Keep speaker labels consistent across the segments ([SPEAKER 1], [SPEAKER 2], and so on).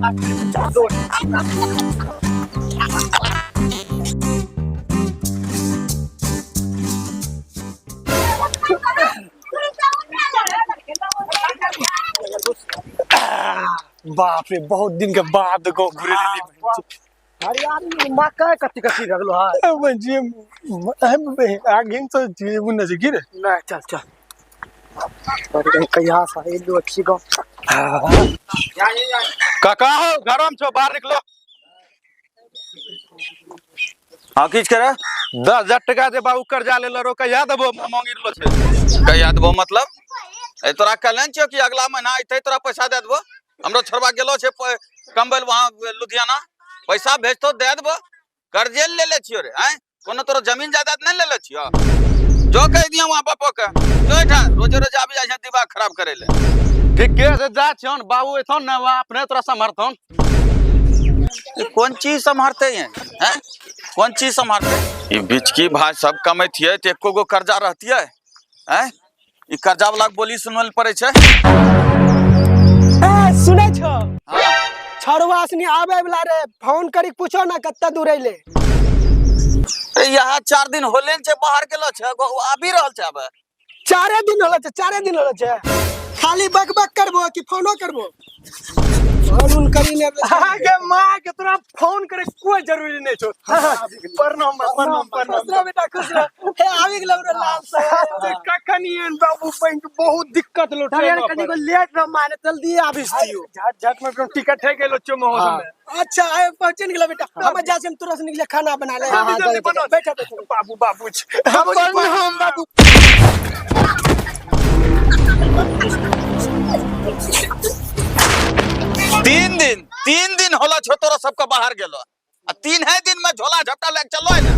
[SPEAKER 1] बाप रे बहुत दिन के बाद गाँव घूरे
[SPEAKER 2] अरे यार मक्का कत्ती कत्ती रगलो हा
[SPEAKER 1] म्हणजे आगीन तो जीवन से गिरे
[SPEAKER 2] नहीं चल चल अरे कहिया सा ये लो अच्छी गाँव
[SPEAKER 3] काका हो गरम छो बाहर निकलो। हाँ किछ करे 10,000 टका दे बाबू कर्जा ले लो कहिया देबो मांगी लो छे कहिया देबो मतलब ए तोरा कहलन छियो कि अगला महीना आइते तोरा पैसा दे देबो। हमरो छोरबा गेलो छे कंबल वहां लुधियाना पैसा भेजतो दे देबो। कर्जे ले ले छियो रे हैं कोनो तोरो जमीन जायदाद नहीं ले ले छियो जो कह दिया वहां पापा के जो एठा रोज रोज आबि जाय छै दिमाग खराब करे ले ठीक के से जा छियन बाबू एथन ना अपने तोरा समर्थन कौन चीज संभालते हैं हैं कौन चीज संभालते ये बिचकी भाई सब कमैतिए त एको गो कर्जा रहतिए हैं ई कर्जा वाला बोली सुनल पड़े छे
[SPEAKER 2] ए सुनै छो
[SPEAKER 3] हां
[SPEAKER 2] छड़वा सनी आबै वाला रे फोन करी पूछो ना कत्ता दूर अइले
[SPEAKER 3] यहाँ 4 दिन होले छे बाहर गेलो छे आबि रहल छे अब
[SPEAKER 2] 4 दिन होलो छे खाली बक करबो कि फोनो करबो फोन करी ने
[SPEAKER 1] आगे मां के तोरा फोन करे कोई जरूरी नहीं छो प्रणाम
[SPEAKER 2] खुश रह बेटा खुश रह हे आवी गेलो रे लाल से
[SPEAKER 1] कखनियन बाबू बैंक बहुत दिक्कत लो
[SPEAKER 2] अरे कनी को लेट न माने जल्दी आबिस दियो
[SPEAKER 1] झट में टिकट है गेलो चो मौसम में
[SPEAKER 2] अच्छा आए पहुंचन गेलो बेटा हम जा से तुरंत निकले खाना बना ले बैठा
[SPEAKER 1] बाबू
[SPEAKER 2] प्रणाम बाबू
[SPEAKER 3] तीन दिन होला छो तोरा सबका बाहर गेलो आ 3 दिन में झोला झपटा लेके चलो है ना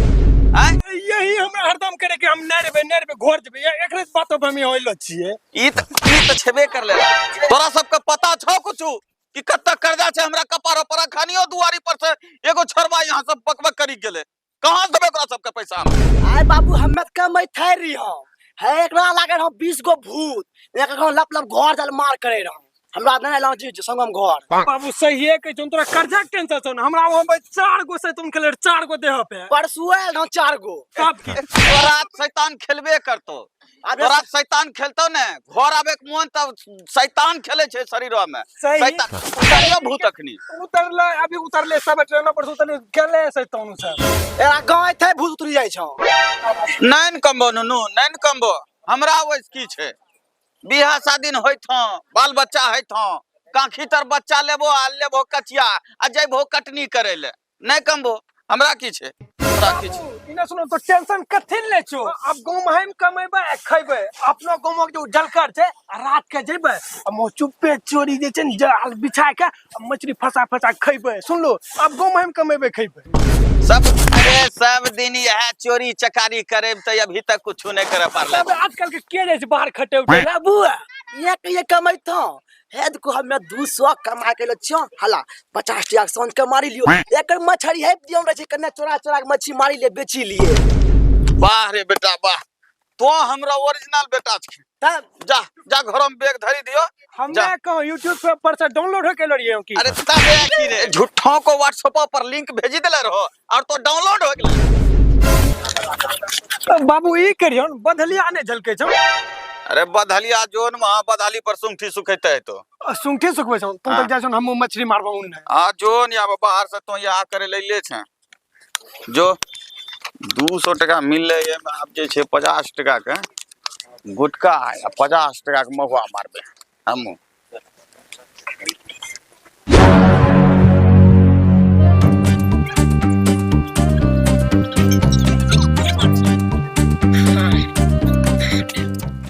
[SPEAKER 3] हैं
[SPEAKER 1] यही हम हरदम करे कि हम नहर पे घोर जेबे एकरे बातो पे हम होइलो छिए
[SPEAKER 3] ई त छेबे कर ले तोरा सबका पता छो कुछु कि कत्ता कर्जा छे हमरा कपार पर खानियो दुआरी पर से एगो छोरबा यहां सब बकबक करी गेले कहां देबे तोरा सबका पैसा
[SPEAKER 2] आय बाबू हम्मे कमै थाय रियो है एकरा लागे हम 20 गो भूत एक लप घर जल मार करे रहो हमरा नहीं लाउ जी संगम घर
[SPEAKER 1] बाबू सही है कि तोरा कर्जा के टेंशन छ हमरा वहां पे 4 गो से तुम खेले 4 गो देह पे
[SPEAKER 2] परसुए न 4 गो
[SPEAKER 1] कब की
[SPEAKER 3] तोरा शैतान खेलबे करतो तोरा शैतान खेलतो ने घर आबे के मन तब शैतान खेले छे शरीरवा में शैतान उतरियो भूत अखनी
[SPEAKER 1] उतरले अभी उतरले सब ट्रेन पर उतरले गेले शैतान से
[SPEAKER 2] एरा गांव थे भूत उतरी जाय छौ
[SPEAKER 3] नैन कम्बो नुनु नैन कम्बो हमरा वैस की छे बियाह शादी होइत ह बाल बच्चा होइत ह काखी तर बच्चा लेबो आ लेबो कचिया आ जइबो कटनी करे ले नै कम्बो हमरा की छे तोरा की छे
[SPEAKER 1] इने सुनो तो टेंशन कथिन ले छो अब गांव में हम कमेबे खइबे अपनो गांव में जो जलकर छे रात के जेबे हम चुपे चोरी जे छे जाल बिछा के मछली फसा खइबे सुन लो अब गांव में हम कमेबे खइबे
[SPEAKER 3] सब दिन यह चोरी चकारी करे त अभी तक कुछ नहीं करे पारले
[SPEAKER 1] अब आजकल के रे से बाहर खटे उठे
[SPEAKER 2] बाबू ये कमाई था हेद को हमें 200 कमा के लो छ हला 50 टका सोन के मारी लियो एकर मछरी है दियो रे छै कने चोरा के मछली मारी ले बेची लिए
[SPEAKER 3] वाह रे बेटा वाह तो हमरा ओरिजिनल बेटा छ जा घर में बैग धरी दियो
[SPEAKER 1] हमने कहो YouTube पर से डाउनलोड हो के लड़िए की
[SPEAKER 3] अरे तबे की रे झूठों को WhatsApp पर लिंक भेजी देले रहो और तो डाउनलोड हो गेले
[SPEAKER 1] बाबू ई करियो बदलिया ने झलके छ
[SPEAKER 3] अरे बदलिया जोन वहां बदली पर सुंठी सुखैते है तो
[SPEAKER 1] सुंठी सुखबे छ तुम तक जाछन हम मछली मारबो उन
[SPEAKER 3] हां जोन या बाहर से तो या करे ले छ जो 200 टका मिलले ये में आप जे छे 50 टका के गुटका आ 50 टका के महुआ मारबे हमहु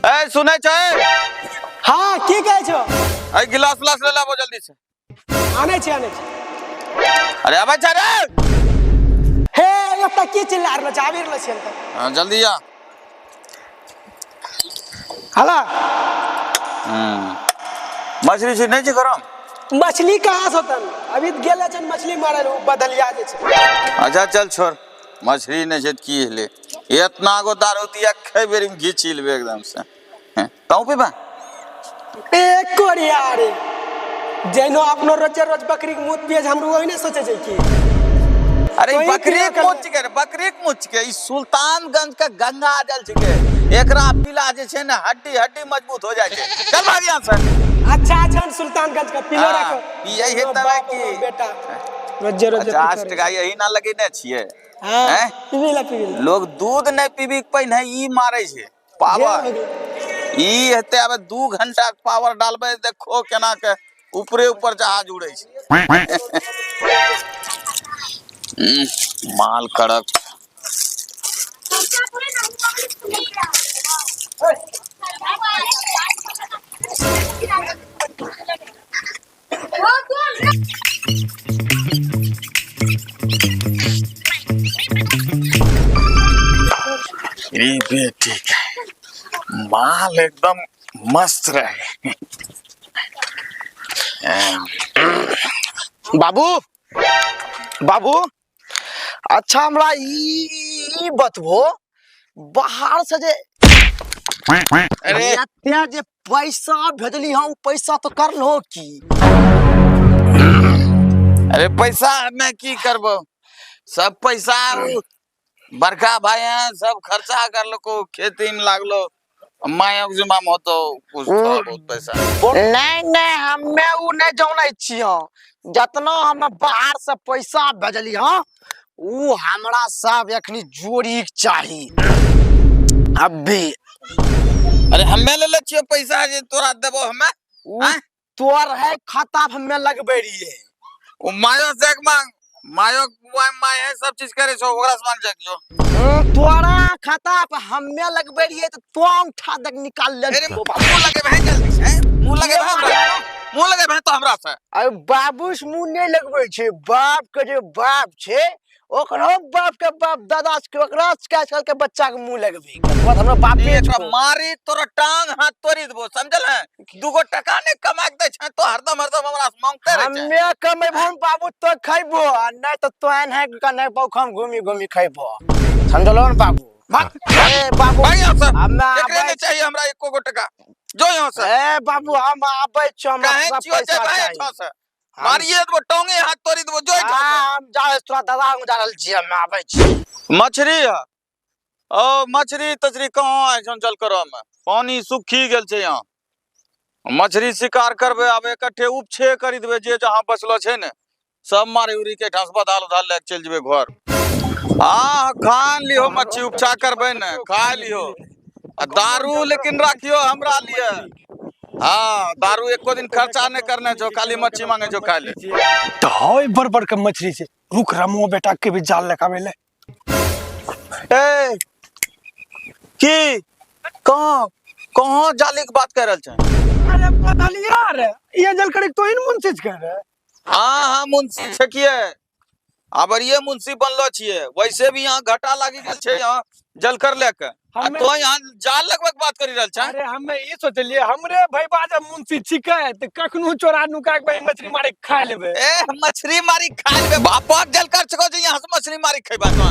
[SPEAKER 3] ए सुनै छै
[SPEAKER 2] हां की कहै छो
[SPEAKER 3] ए गिलास ले लाबो जल्दी से
[SPEAKER 2] आने छै
[SPEAKER 3] अरे आबे छै रे
[SPEAKER 2] हे एता की चिल्ला रहल छै आबि रहल छै
[SPEAKER 3] हां जल्दी आ
[SPEAKER 2] हला
[SPEAKER 3] मछली से नहीं छै गरम
[SPEAKER 2] मछली कहां से होतन अभी गेले छन मछली मारल बदलिया जे छै
[SPEAKER 3] अच्छा चल छोड़ मछली नहीं छै की हेले इतना गो दारू दिया खै बेरी में घीच लेबे एकदम से ताऊ पे बा
[SPEAKER 2] एक कोरिया रे
[SPEAKER 1] जेनो अपनो रोजे रोज बकरी के मूत पिए हमरो वही नहीं सोचे छै की
[SPEAKER 3] अरे
[SPEAKER 1] तो ई
[SPEAKER 3] बकरी
[SPEAKER 1] पिया
[SPEAKER 3] के मुच के बकरी के मुच के ई सुल्तानगंज के गंगा जल छिके एकरा पीला जे छै ने हड्डी हड्डी मजबूत हो जाय छै चल भाग यहां से
[SPEAKER 1] अच्छा अच्छा सुल्तानगंज का पिलो
[SPEAKER 3] हाँ,
[SPEAKER 1] रखो
[SPEAKER 3] पियै है तबे की
[SPEAKER 1] बेटा रोजे रोजे
[SPEAKER 3] 50 टका यही ना लगेने छियै
[SPEAKER 1] हां
[SPEAKER 3] हैं?
[SPEAKER 1] पीबी ला
[SPEAKER 3] लोग दूध नहीं पीबी के पहिने ई मारे छै पावर ई हेते अब 2 घंटा पावर डालबे देखो केना के ऊपरे ऊपर जहाज उड़े छै माल कड़क बेटी माल एकदम मस्त रहे
[SPEAKER 2] बाबू बाबू अच्छा हमरा ई बतबो बाहर से जे
[SPEAKER 3] अरे
[SPEAKER 2] एते जे पैसा भेजली हम पैसा तो करलो की
[SPEAKER 3] अरे पैसा मैं की करबो सब पैसा बड़का भाई हैं सब खर्चा कर लो को खेती में लागलो मायक जिम्मा में होतो कुछ थोड़ा बहुत पैसा
[SPEAKER 2] नहीं नहीं हमें उ नहीं जानै छियो जतना हम बाहर से पैसा भेजली हां उ हमरा सब एखनी जोड़ी के चाही अभी
[SPEAKER 3] अरे हमें ले छियो पैसा जे तोरा देबो हमें
[SPEAKER 2] उ तोर है खाता हमें लगबे रहिए
[SPEAKER 3] ओ मायो से मांग मायो माय है सब चीज करे छो ओकरा से मांग जाक जो
[SPEAKER 2] तोरा खाता पे हमें लगबे रहिए तो तो उठा तक निकाल ले
[SPEAKER 3] अरे मुंह लगे भाई जल्दी से मुंह लगे भाई मुंह लगे भाई तो हमरा से
[SPEAKER 2] अरे बाबूस मुंह नहीं लगबे छे बाप के जे बाप छे ओकरो बाप के बाप दादा के ओकरा के बच्चा के मुंह लगबे बात हमरा बापे
[SPEAKER 3] एक मारी तोरा टांग हाथ तोड़ी देबो समझल है दूगो टका ने कमा के दे छ तो हरदम हरदम हमरा से मांगते रहे छ
[SPEAKER 2] हमें कमेबो बाबू तो खइबो नहीं तो तोहन है का नहीं बौखम घूमी घूमी खइबो समझलो न बाबू ए बाबू
[SPEAKER 3] भाई यहां से
[SPEAKER 2] हमें
[SPEAKER 3] एकरे नहीं चाहिए हमरा एको गो टका जो यहां से
[SPEAKER 2] ए बाबू हम आबै छ हमरा
[SPEAKER 3] कहे
[SPEAKER 2] सब
[SPEAKER 3] छियो जे
[SPEAKER 2] पैसा
[SPEAKER 3] भाई
[SPEAKER 2] चाहिए
[SPEAKER 3] छ से मारिए देबो टांगे हाथ तोड़ी देबो जो
[SPEAKER 2] हम जा तोरा दादा हम जा रहल छी हम आबै छी
[SPEAKER 3] मछली है ओ मछली तछली कहाँ है जल करो में पानी सुखी गेल छै यहाँ मछली शिकार करबे आब इकट्ठे उपछे करी देबे जे जहां बचलो छै ने सब मारी उरी के ढसबा धाल धाल ले चल जेबे घर खान लियो मच्छी उपछा करबे ने खा लियो दारू लेकिन राखियो हमरा लिए हाँ दारू एको दिन खर्चा नहीं करने छो खाली मच्छी मांगे छो खा ले
[SPEAKER 1] तो होय बड़ बड़ के मछली से रुक रमो बेटा के भी जाल लगावे ले
[SPEAKER 3] ए की कहां कहां जाली के बात कर रहल छ
[SPEAKER 1] अरे पता नहीं यार ये जल करे तो इन मुंशी कर
[SPEAKER 3] हाँ मुंशी छकिए अब ये मुंशी बनलो छिए वैसे भी यहाँ घाटा लागी गेल छै यहाँ जल कर लेके तो यहाँ जाल लगबे के बात करी रहल छ
[SPEAKER 1] अरे हमें ये सोचलिए हमरे भाई बाजा मुंशी छिके त कखनो चोरा नुका के मछली मारे खा लेबे
[SPEAKER 3] ए मछली मारी खा लेबे बापा जल कर छको जे यहाँ से मछली मारी खइबा तो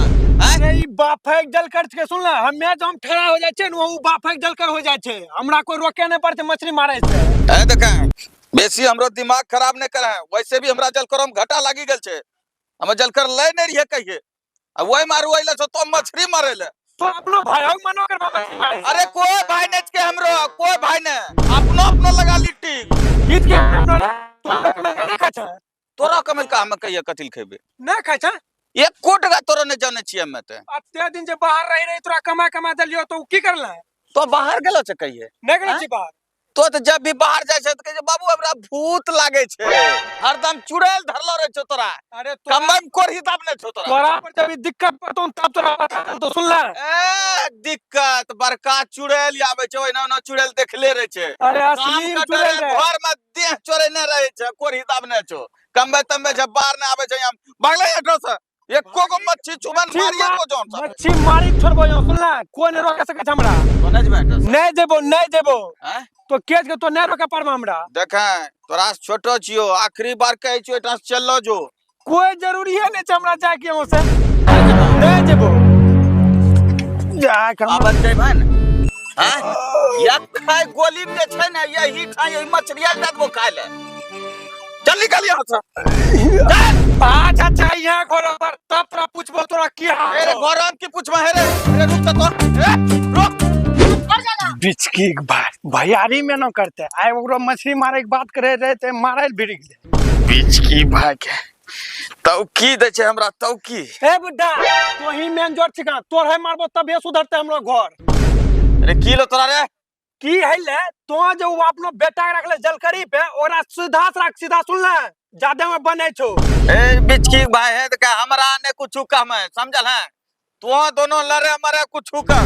[SPEAKER 1] अरे ई बाफक जल कर के सुन ले हमें जब ठहरा हो जाय छै न वो बाफक जल कर हो जाय छै हमरा कोई रोके नहीं पड़ते मछली मारे से
[SPEAKER 3] ए देखे बेसी हमरो दिमाग खराब नहीं करे वैसे भी हमरा जल करम घाटा लागी गेल छै हम जल कर ले नहीं रहिए कहिए आ वही मारू आइले छो तो मछली मारे ले
[SPEAKER 1] तो अपनो भाई मनो कर
[SPEAKER 3] अरे कोई भाई नहीं के हमरो कोई भाई ने अपनो अपनो लगा लिट्टी
[SPEAKER 1] गीत के
[SPEAKER 3] तोरा कमल का हम कहिए कथिल खेबे
[SPEAKER 1] ना खा छ
[SPEAKER 3] एक कोट का तोरा नहीं जाने छिए हमें ते
[SPEAKER 1] अत्ते दिन जे बाहर रही तोरा कमा दलियो तो की करला
[SPEAKER 3] तो बाहर गेलो छ कहिए
[SPEAKER 1] नहीं गेलो छी बाहर
[SPEAKER 3] तो जब भी बाहर जाय छै त कहे बाबू हमरा भूत लागे छै हरदम चुड़ैल धरलो रहे छो तोरा
[SPEAKER 1] अरे
[SPEAKER 3] कमर में कोर हिसाब नहीं छो तोरा
[SPEAKER 1] तोरा पर जब दिक्कत पड़तो तब तोरा तो सुन ले
[SPEAKER 3] ए दिक्कत बड़का चुड़ैल आवे छै ओना ओना चुड़ैल देखले रहे छै
[SPEAKER 1] अरे असली चुड़ैल
[SPEAKER 3] घर में देह चोरे नहीं रहे छै कोर हिसाब नहीं छो कमबे तमबे जब बाहर नहीं आवे छै हम भागले हटो से एको गो मच्छी चुबन मारिए को जोन सा
[SPEAKER 1] मच्छी मारी छोड़बो यो सुन ले कोई नहीं रोक सके हमरा
[SPEAKER 3] तो
[SPEAKER 1] नहीं देबो
[SPEAKER 3] हैं
[SPEAKER 1] तो केस के तो नहीं रोके पड़बा हमरा
[SPEAKER 3] देखे तोरा से छोटो छियो आखिरी बार कहै छियो एटा से चललो जो
[SPEAKER 1] कोई जरूरी है नहीं हमरा जाए के हो से नहीं देबो जा के
[SPEAKER 3] आबत छै भाई हैं या खाय गोली में छै ना यही ठाई यही मछलिया दे देबो खाय ले चल निकल यहाँ से।
[SPEAKER 1] अच्छा अच्छा यहाँ घर पर तब तोरा पूछबो तोरा की हाल
[SPEAKER 3] अरे
[SPEAKER 1] छौ।
[SPEAKER 3] गौरव की पूछ में रे, अरे रुक तो, रुक।
[SPEAKER 1] बिचकी के बात भैयारी में न करते आए ओकरो मछली मारे के बात करे रहे ते मारे भिड़ गेले।
[SPEAKER 3] बीच की भाग तौकी दे छे हमरा तौकी।
[SPEAKER 1] ए बुड्ढा तो ही मेन जोर छिका तोर है मारबो तबे सुधरते हमरो घर।
[SPEAKER 3] अरे की लो तोरा रे?
[SPEAKER 1] की हैले तो जो अपनो बेटा के रखले जलकरी पे ओरा सीधा से रख सीधा सुन ले ज्यादा में बने छो।
[SPEAKER 3] ए बीच की भाई है तो क्या हमरा ने कुछ कम है समझल है? तू दोनों लड़े मरे कुछ का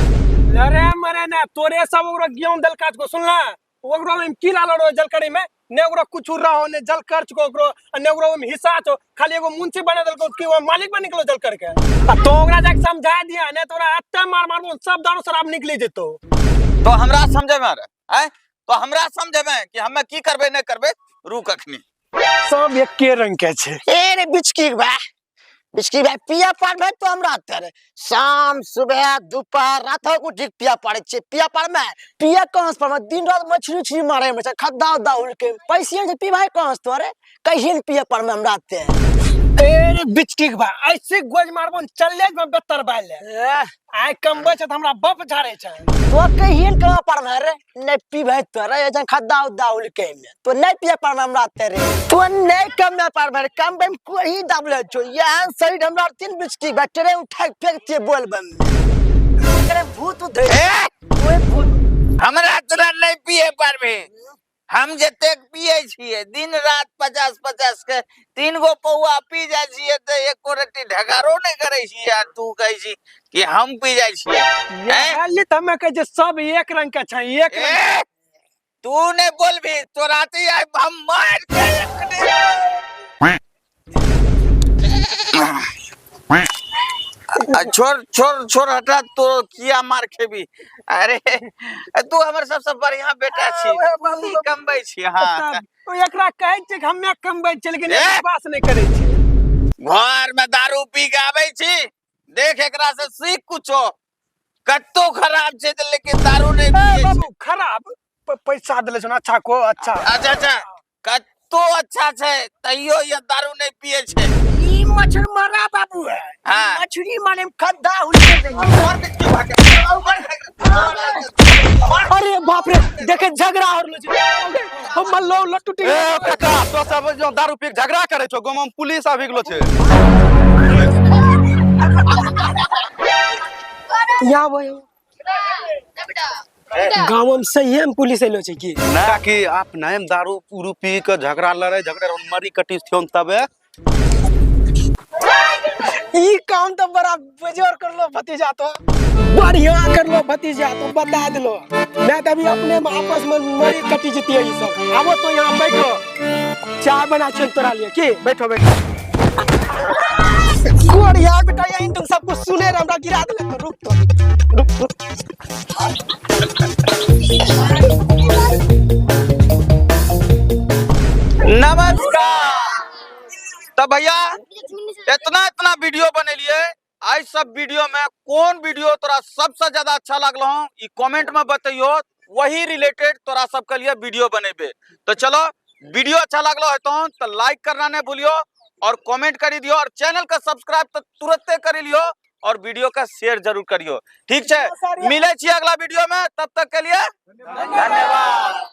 [SPEAKER 1] लरे मरे ना तोरे सब ओकरो गेहूं दलकाच को सुन ले ओकरो में की लालो जलकरी में ने ओकरो कुछ रहो ने जल खर्च को ओकरो ने ओकरो में हिस्सा छो खाली एगो मुंशी बने दलको कि वो मालिक बन निकलो जल करके आ तो ओकरा जाके समझा दिया ने तोरा अत्ते मार मार सब दारू शराब निकली जेतो।
[SPEAKER 3] तो हमरा समझे में है तो हमरा समझे में कि हमें की करबे नहीं करबे रुक अखनी
[SPEAKER 1] सब एक के रंग के छे।
[SPEAKER 2] ए रे बिचकी भाई पिया पार में तो हमरा तेरे शाम सुबह दोपहर रात को ठीक पिया पाड़े छे। पिया पार में पिया कहां से पर दिन रात मछली उछली मारे में खद्दा उद्दा उड़ के पैसे से पी भाई कहां से तोरे कहीं पिया पार में हमरा ते
[SPEAKER 1] ए बिचकी बा ऐसे गोज मारबो चले में बेहतर बाल ले आइ कमबे छ त हमरा बप झाड़े छ।
[SPEAKER 2] तो कहीं कहां पर में रे नहीं पी भाई तोरे ये खद्दा उद्दा उड़ के में तो नहीं पिया पार में हमरा तेरे तो नहीं कम में पार में कम में कोई दाबले छो यहां सही हमरा तीन बिचकी बा तेरे उठा फेंकते बोल बम तेरे भूत उधर ओए भूत
[SPEAKER 3] हमरा तोरा नहीं पिए पार में हम जते पिए छिए दिन रात 50-50 के 3 गो पौआ पी जाय छिए त एको रत्ती ढगारो नहीं करे छी यार तू कहै छी कि हम पी जाय छिए
[SPEAKER 1] ये तमे कह जे सब एक रंग के छ एक रंग
[SPEAKER 3] तू ने बोल भी तोरा ते हम मार के छोड़ छोड़ छोड़ हटा तो किया मार खेबी। अरे तू हमर सबसे बढ़िया बेटा छी तू कमबै छी। हां
[SPEAKER 1] तो एकरा कहै छै हम्मे कमबै छै लेकिन विश्वास नहीं करे छै।
[SPEAKER 3] घर में दारू पी के आबै छी देख एकरा से सीख कुछो कत्तो खराब छै लेकिन दारू नहीं पिए छै।
[SPEAKER 1] बाबू खराब पैसा देले छ अच्छा को अच्छा
[SPEAKER 3] अच्छा अच्छा कत्तो अच्छा छै तइयो ये दारू नहीं पिए छै।
[SPEAKER 2] ई मछली मारा बाबू है
[SPEAKER 3] हाँ।
[SPEAKER 2] मछली मारे में खद्दा उड़ के
[SPEAKER 1] अरे बाप रे देखे झगड़ा हो रहलो छै हम मल्लो लट्टू
[SPEAKER 4] ए काका तो सब जो दारू पी के झगड़ा करे छो गांव में पुलिस आबि गेलो छै।
[SPEAKER 1] या भाई गांव में सही में पुलिस एलो छै की
[SPEAKER 4] ना कि आप नाम दारू उरू पी के झगड़ा लड़े झगड़े मरी कटी थियोन तबे
[SPEAKER 1] ई काम तो बड़ा बेजोर करलो भतीजा तो बढ़िया करलो भतीजा तो बता दिलो मैं तो अभी अपने में आपस में मरी कटी जती है ये सब। आवो तो यहाँ बैठो चाय बना छन तोरा लिए की बैठो बैठो बढ़िया बेटा यहीं तुम सब कुछ सुने रे हमरा गिरा देले तो रुक तो रुक
[SPEAKER 3] नमस्कार। तो भैया इतना वीडियो बनेलिए आज सब वीडियो में कौन वीडियो तोरा सबसे ज्यादा अच्छा लगलो ई कमेंट में बताइयो वही रिलेटेड तोरा सब के लिए वीडियो बनेबे। तो चलो वीडियो अच्छा लगलो है तो लाइक करना नहीं भूलियो और कमेंट करी दियो और चैनल का सब्सक्राइब तो तुरंते कर लियो और वीडियो का शेयर जरूर करियो। ठीक है मिले छी अगला वीडियो में तब तक के लिए धन्यवाद।